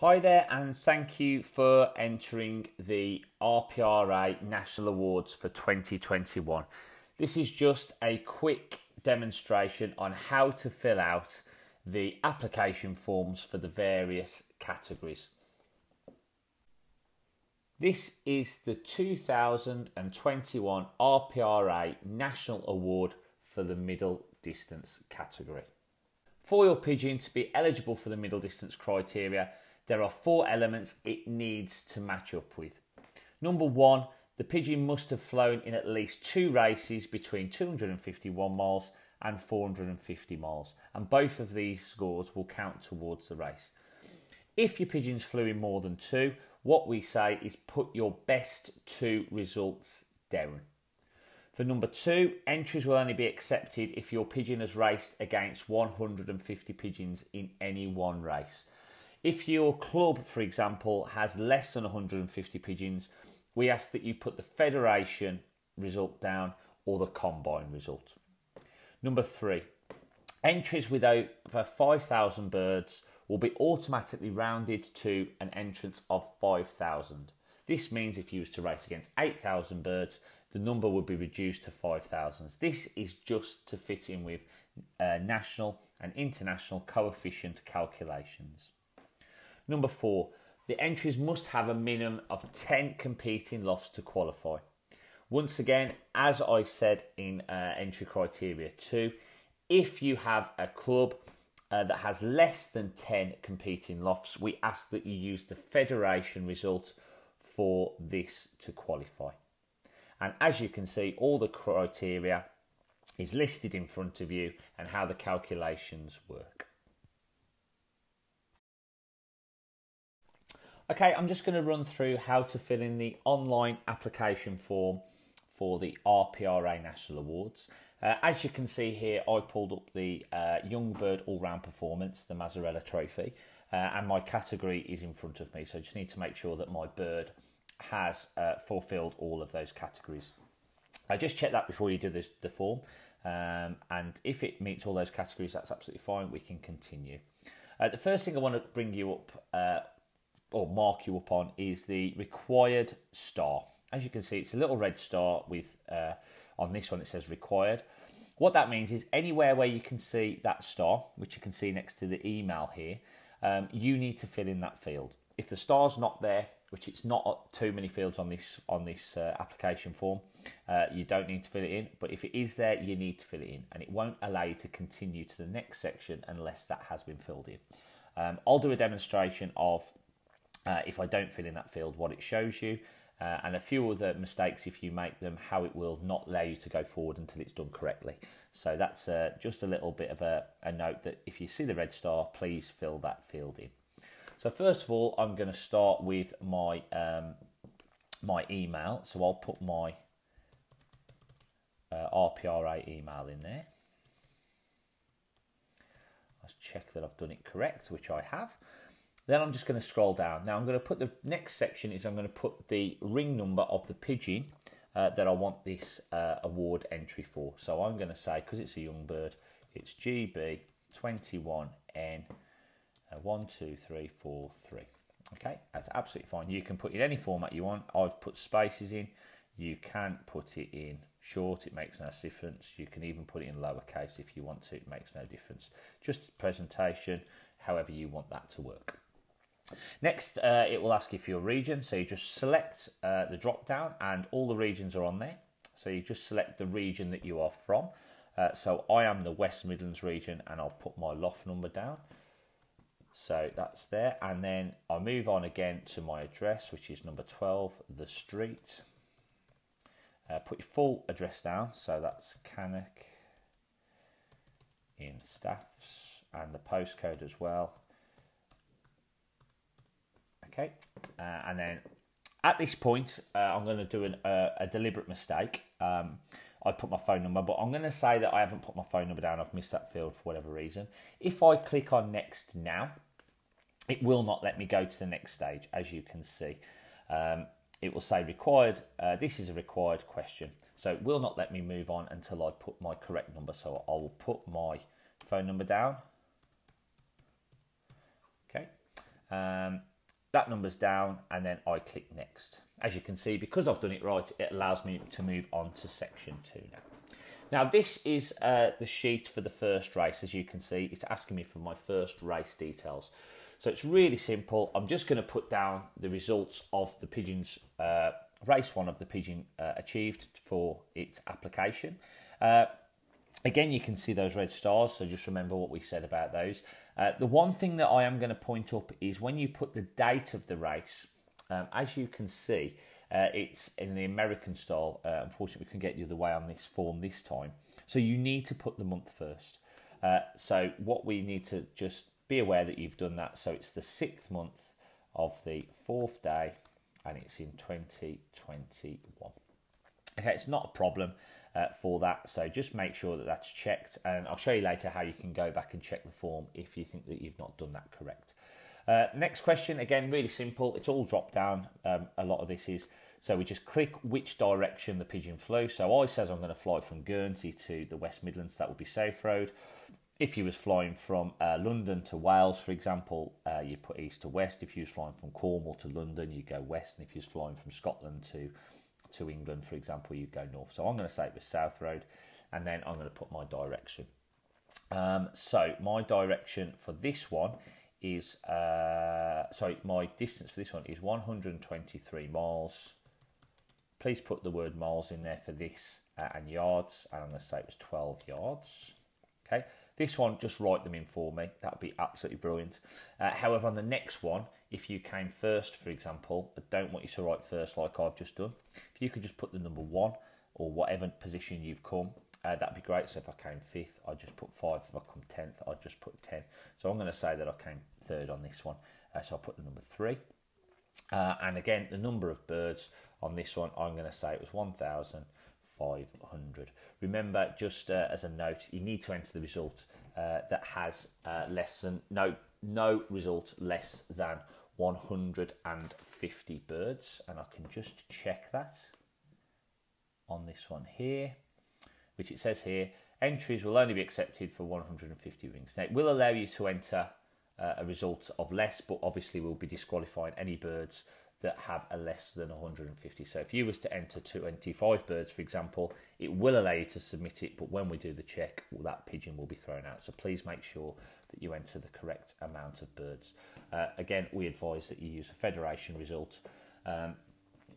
Hi there, and thank you for entering the RPRA National Awards for 2021. This is just a quick demonstration on how to fill out the application forms for the various categories. This is the 2021 RPRA National Award for the middle distance category. For your pigeon to be eligible for the middle distance criteria, there are 4 elements it needs to match up with. Number 1, the pigeon must have flown in at least 2 races between 251 miles and 450 miles, and both of these scores will count towards the race. If your pigeons flew in more than 2, what we say is put your best 2 results down. For number 2, entries will only be accepted if your pigeon has raced against 150 pigeons in any one race. If your club, for example, has less than 150 pigeons, we ask that you put the federation result down or the combine result. Number 3, entries with over 5,000 birds will be automatically rounded to an entrance of 5,000. This means if you was to race against 8,000 birds, the number would be reduced to 5,000. This is just to fit in with national and international coefficient calculations. Number 4, the entries must have a minimum of 10 competing lofts to qualify. Once again, as I said in entry criteria 2, if you have a club that has less than 10 competing lofts, we ask that you use the federation result for this to qualify. And as you can see, all the criteria is listed in front of you and how the calculations work. Okay, I'm just going to run through how to fill in the online application form for the RPRA National Awards. As you can see here, I pulled up the Young Bird All-Round Performance, the Mazzarella Trophy, and my category is in front of me. So I just need to make sure that my bird has fulfilled all of those categories. I just check that before you do the form, and if it meets all those categories, that's absolutely fine. We can continue. The first thing I want to bring you up or mark you up on is the required star. As you can see, it's a little red star with on this one it says required. What that means is anywhere where you can see that star, which you can see next to the email here, you need to fill in that field. If the star's not there, which it's not too many fields on this application form, you don't need to fill it in. But if it is there, you need to fill it in, and it won't allow you to continue to the next section unless that has been filled in. I'll do a demonstration of if I don't fill in that field, what it shows you, and a few other mistakes if you make them, how it will not allow you to go forward until it's done correctly. So that's just a little bit of a note that if you see the red star, please fill that field in. So first of all, I'm going to start with my my email. So I'll put my RPRA email in there. Let's check that I've done it correct, which I have. Then I'm just going to scroll down. Now I'm going to put the next section is I'm going to put the ring number of the pigeon that I want this award entry for. So I'm going to say, because it's a young bird, it's GB21N 12343. Okay, that's absolutely fine. You can put it in any format you want. I've put spaces in. You can put it in short, it makes no difference. You can even put it in lowercase if you want to, it makes no difference. Just presentation, however you want that to work. Next, it will ask you for your region, so you just select the drop down and all the regions are on there. So you just select the region that you are from. So I am the West Midlands region, and I'll put my loft number down. So that's there, and then I move on again to my address, which is number 12, the street. Put your full address down, so that's Cannock in Staffs, and the postcode as well. Okay, and then at this point, I'm going to do a deliberate mistake. I put my phone number, but I'm going to say that I haven't put my phone number down. I've missed that field for whatever reason. If I click on next now, it will not let me go to the next stage, as you can see. It will say required, this is a required question. So it will not let me move on until I put my correct number. So I will put my phone number down. Okay, That number's down, and then I click next. As you can see, because I've done it right, it allows me to move on to section 2 now. Now this is the sheet for the first race. As you can see, it's asking me for my first race details. So it's really simple. I'm just going to put down the results of the pigeons, race 1 of the pigeon achieved for its application. Again, you can see those red stars, so just remember what we said about those. The one thing that I am going to point up is when you put the date of the race, as you can see, it's in the American style. Unfortunately, we can get the other way on this form this time. So you need to put the month first. So what we need to just be aware that you've done that. So it's the 6th month of the 4th day, and it's in 2021. Okay, it's not a problem for that, so just make sure that that's checked, and I'll show you later how you can go back and check the form if you think that you've not done that correct. Next question, again, really simple. It's all drop down, a lot of this is. So we just click which direction the pigeon flew. So I says I'm going to fly from Guernsey to the West Midlands, that would be Safe Road. If you was flying from London to Wales, for example, you put east to west. If you was flying from Cornwall to London, you go west. And if you was flying from Scotland to England, for example, you go north. So I'm going to say it was South Road, and then I'm going to put my direction. So my direction for this one is, my distance for this one is 123 miles. Please put the word miles in there for this and yards, and I'm going to say it was 12 yards. Okay, this one, just write them in for me. That would be absolutely brilliant. However, on the next one, if you came first, for example, I don't want you to write first like I've just done. If you could just put the number 1 or whatever position you've come, that'd be great. So if I came 5th, I'd just put 5. If I come 10th, I'd just put 10. So I'm going to say that I came 3rd on this one. So I'll put the number 3. And again, the number of birds on this one, I'm going to say it was 1,500. Remember, just as a note, you need to enter the result that has no result less than 150 birds, and I can just check that on this one here, which it says here, entries will only be accepted for 150 rings. Now, it will allow you to enter a result of less, but obviously we'll be disqualifying any birds that have a less than 150. So if you was to enter 25 birds, for example, it will allow you to submit it, but when we do the check, well, that pigeon will be thrown out. So please make sure that you enter the correct amount of birds. Again, we advise that you use a federation result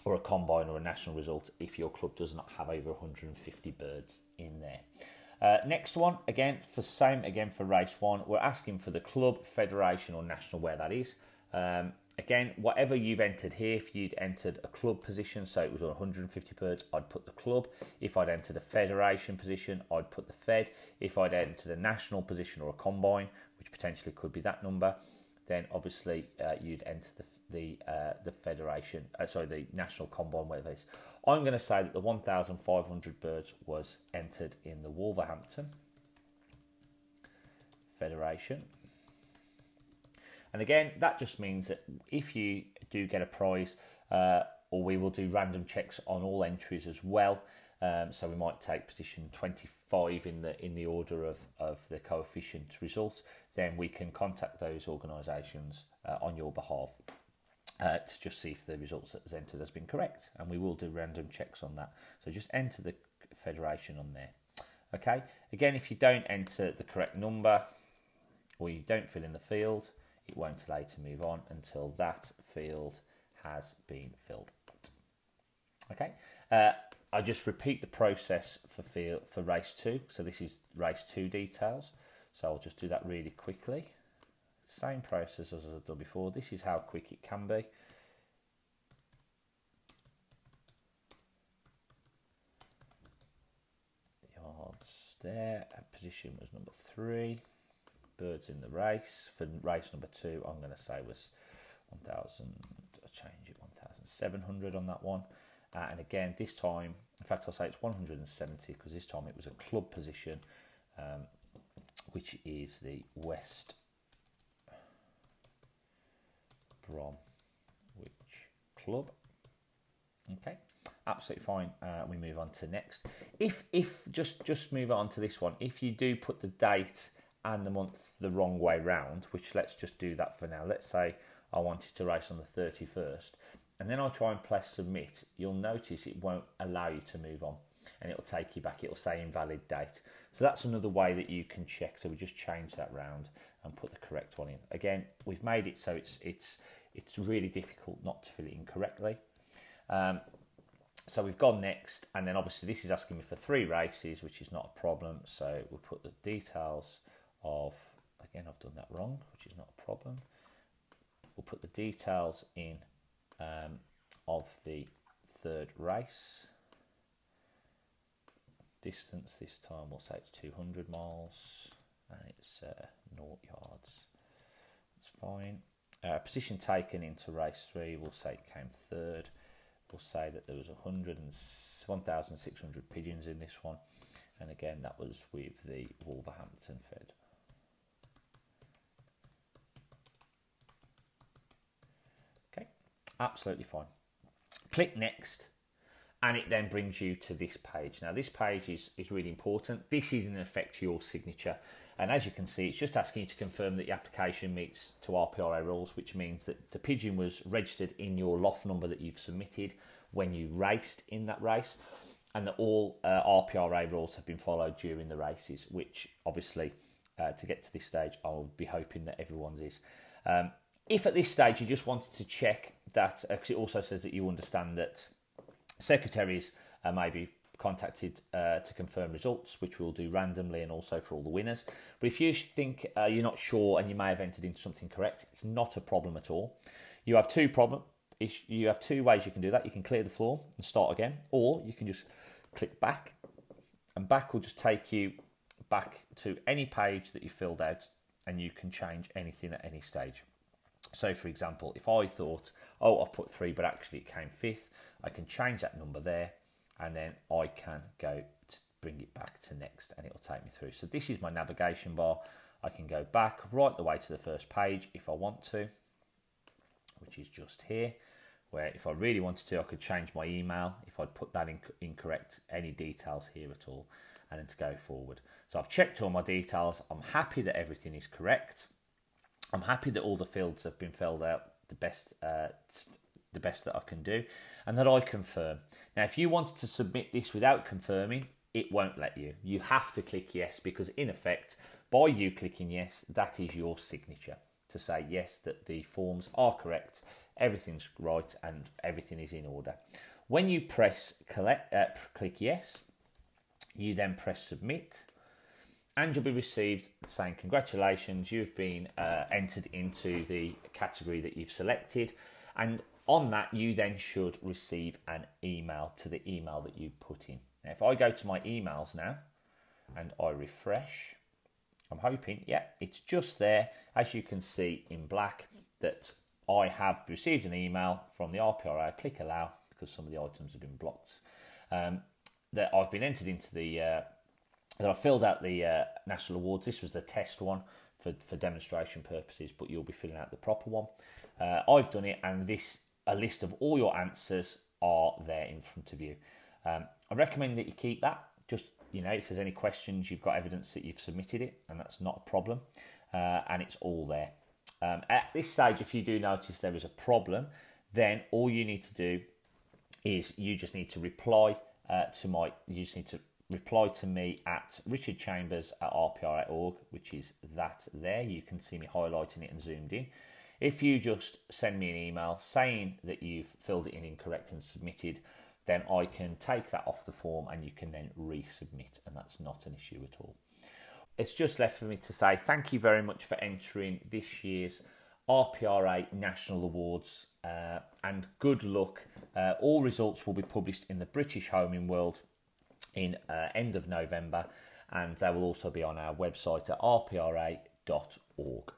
or a combine or a national result if your club does not have over 150 birds in there. Next one, again for race 1, we're asking for the club, federation or national, where that is. Again, whatever you've entered here, if you'd entered a club position, so it was 150 birds, I'd put the club. If I'd entered a federation position, I'd put the fed. If I'd entered a national position or a combine, which potentially could be that number, then obviously you'd enter the federation, the national combine, whatever it is. I'm going to say that the 1,500 birds was entered in the Wolverhampton Federation. And again, that just means that if you do get a prize, or we will do random checks on all entries as well. So we might take position 25 in the order of the coefficient result. Then we can contact those organisations on your behalf to just see if the results that was entered has been correct. And we will do random checks on that. So just enter the federation on there. Okay. Again, if you don't enter the correct number or you don't fill in the field, it won't allow you to move on until that field has been filled out. Okay, I just repeat the process for race 2. So this is race 2 details. So I'll just do that really quickly. Same process as I've done before. This is how quick it can be. Yards there. Position was number 3. Birds in the race. For race number 2, I'm going to say was 1,000, I'll change it, 1,700 on that one. And again, this time, in fact, I'll say it's 170 because this time it was a club position, which is the West Bromwich Club. Okay, absolutely fine. We move on to next. If just move on to this one. If you do put the date and the month the wrong way round, which let's just do that for now. Let's say I wanted to race on the 31st, and then I'll try and press submit, you'll notice it won't allow you to move on, and it'll take you back. It'll say invalid date. So that's another way that you can check. So we just change that round and put the correct one in. Again, we've made it so it's really difficult not to fill it in correctly. So we've gone next, and then obviously this is asking me for 3 races, which is not a problem. So we'll put the details of, again, I've done that wrong, which is not a problem. We'll put the details in of the 3rd race. Distance this time we'll say it's 200 miles and it's 0 yards. That's fine. Position taken into race 3, we'll say it came 3rd. We'll say that there was 1,600 pigeons in this one, and again that was with the Wolverhampton fed. Okay, absolutely fine. Click next, and it then brings you to this page. Now this page is really important. This is in effect your signature, and as you can see, it's just asking you to confirm that the application meets to RPRA rules, which means that the pigeon was registered in your loft number that you've submitted when you raced in that race, and that all RPRA rules have been followed during the races, which obviously to get to this stage I'll be hoping that everyone's is. If at this stage you just wanted to check that, because it also says that you understand that secretaries may be contacted to confirm results, which we'll do randomly and also for all the winners. But if you think you're not sure and you may have entered into something correct, it's not a problem at all. You have two ways you can do that. You can clear the form and start again, or you can just click back, and back will just take you back to any page that you filled out, and you can change anything at any stage. So for example, if I thought, oh, I've put 3, but actually it came 5th, I can change that number there, and then I can go to bring it back to next, and it'll take me through. So this is my navigation bar. I can go back right the way to the first page if I want to, which is just here, where if I really wanted to, I could change my email if I'd put that incorrect, any details here at all, and then to go forward. So I've checked all my details. I'm happy that everything is correct. I'm happy that all the fields have been filled out the best that I can do, and that I confirm. Now, if you wanted to submit this without confirming, it won't let you. You have to click yes, because in effect, by you clicking yes, that is your signature to say yes, that the forms are correct, everything's right, and everything is in order. When you press click yes, you then press submit, and you'll be received saying congratulations, you've been entered into the category that you've selected, and on that you then should receive an email to the email that you put in. Now if I go to my emails now and I refresh, I'm hoping, yeah, it's just there, as you can see in black, that I have received an email from the RPRA, click allow, because some of the items have been blocked, that I've been entered into the that I filled out the national awards. This was the test one for demonstration purposes, but you'll be filling out the proper one. I've done it, and a list of all your answers are there in front of you. I recommend that you keep that. Just, if there's any questions, you've got evidence that you've submitted it, and that's not a problem, and it's all there. At this stage, if you do notice there is a problem, then all you need to do is you just need to reply reply to me at richardchambers@rpra.org, which is that there. You can see me highlighting it and zoomed in. If you just send me an email saying that you've filled it in incorrect and submitted, then I can take that off the form and you can then resubmit, and that's not an issue at all. It's just left for me to say thank you very much for entering this year's RPRA National Awards, and good luck. All results will be published in the British Homing World in end of November, and they will also be on our website at rpra.org.